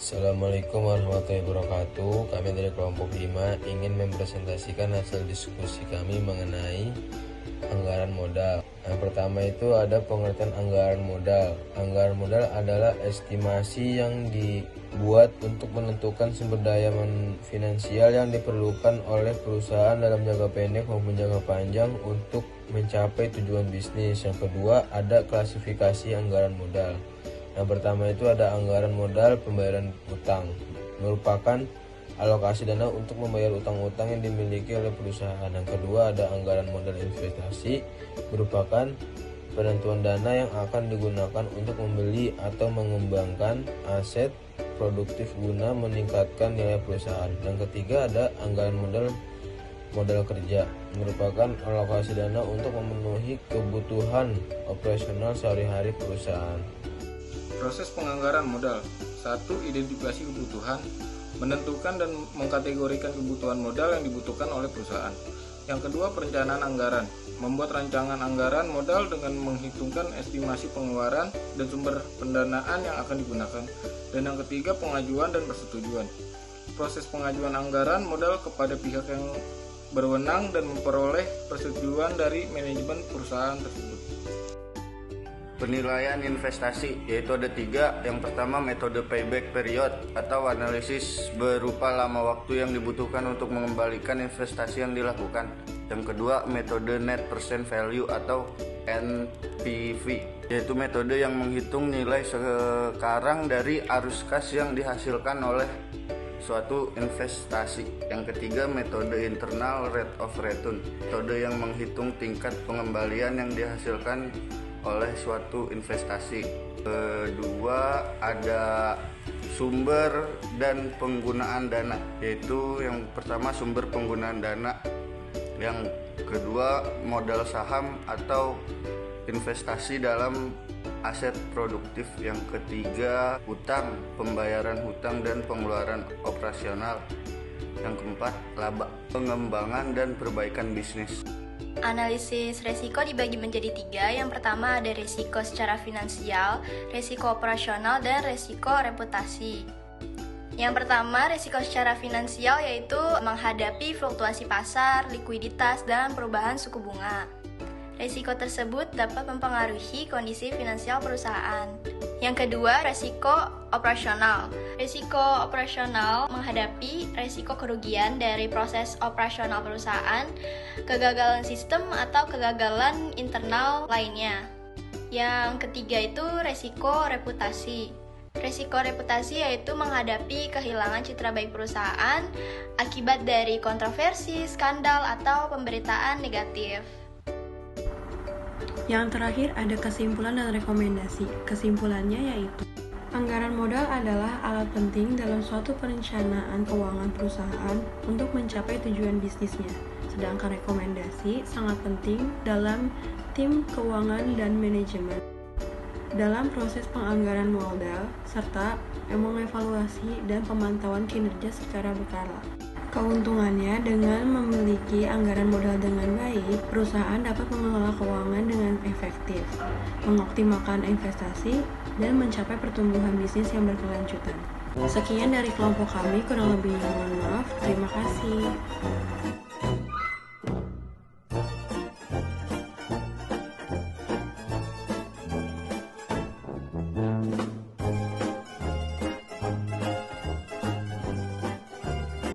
Assalamualaikum warahmatullahi wabarakatuh. Kami dari kelompok 5 ingin mempresentasikan hasil diskusi kami mengenai anggaran modal. Yang pertama itu ada pengertian anggaran modal. Anggaran modal adalah estimasi yang dibuat untuk menentukan sumber daya finansial yang diperlukan oleh perusahaan dalam jangka pendek maupun jangka panjang untuk mencapai tujuan bisnis. Yang kedua ada klasifikasi anggaran modal. Yang pertama itu ada anggaran modal pembayaran utang, merupakan alokasi dana untuk membayar utang-utang yang dimiliki oleh perusahaan. Yang kedua ada anggaran modal investasi, merupakan penentuan dana yang akan digunakan untuk membeli atau mengembangkan aset produktif guna meningkatkan nilai perusahaan. Yang ketiga ada anggaran modal kerja, merupakan alokasi dana untuk memenuhi kebutuhan operasional sehari-hari perusahaan. Proses penganggaran modal. 1. Identifikasi kebutuhan, menentukan dan mengkategorikan kebutuhan modal yang dibutuhkan oleh perusahaan. Yang kedua, perencanaan anggaran, membuat rancangan anggaran modal dengan menghitungkan estimasi pengeluaran dan sumber pendanaan yang akan digunakan. Dan yang ketiga, pengajuan dan persetujuan. Proses pengajuan anggaran modal kepada pihak yang berwenang dan memperoleh persetujuan dari manajemen perusahaan tersebut. Penilaian investasi, yaitu ada 3. Yang pertama, metode payback period atau analisis berupa lama waktu yang dibutuhkan untuk mengembalikan investasi yang dilakukan. Yang kedua, metode net present value atau NPV, yaitu metode yang menghitung nilai sekarang dari arus kas yang dihasilkan oleh suatu investasi. Yang ketiga, metode internal rate of return, metode yang menghitung tingkat pengembalian yang dihasilkan oleh suatu investasi. Kedua ada sumber dan penggunaan dana, yaitu yang pertama sumber penggunaan dana, yang kedua modal saham atau investasi dalam aset produktif, yang ketiga hutang, pembayaran hutang dan pengeluaran operasional, yang keempat laba, pengembangan dan perbaikan bisnis. Analisis resiko dibagi menjadi 3. Yang pertama ada resiko secara finansial, resiko operasional, dan resiko reputasi. Yang pertama, resiko secara finansial yaitu menghadapi fluktuasi pasar, likuiditas, dan perubahan suku bunga. Resiko tersebut dapat mempengaruhi kondisi finansial perusahaan. Yang kedua, resiko operasional. Resiko operasional menghadapi resiko kerugian dari proses operasional perusahaan, kegagalan sistem, atau kegagalan internal lainnya. Yang ketiga itu resiko reputasi. Resiko reputasi yaitu menghadapi kehilangan citra baik perusahaan akibat dari kontroversi, skandal, atau pemberitaan negatif. Yang terakhir ada kesimpulan dan rekomendasi. Kesimpulannya yaitu anggaran modal adalah alat penting dalam suatu perencanaan keuangan perusahaan untuk mencapai tujuan bisnisnya. Sedangkan rekomendasi sangat penting dalam tim keuangan dan manajemen dalam proses penganggaran modal serta mengevaluasi dan pemantauan kinerja secara berkala. Keuntungannya, dengan memiliki anggaran modal dengan baik, perusahaan dapat mengelola keuangan dengan efektif, mengoptimalkan investasi, dan mencapai pertumbuhan bisnis yang berkelanjutan. Sekian dari kelompok kami, kurang lebihnya mohon maaf. Terima kasih.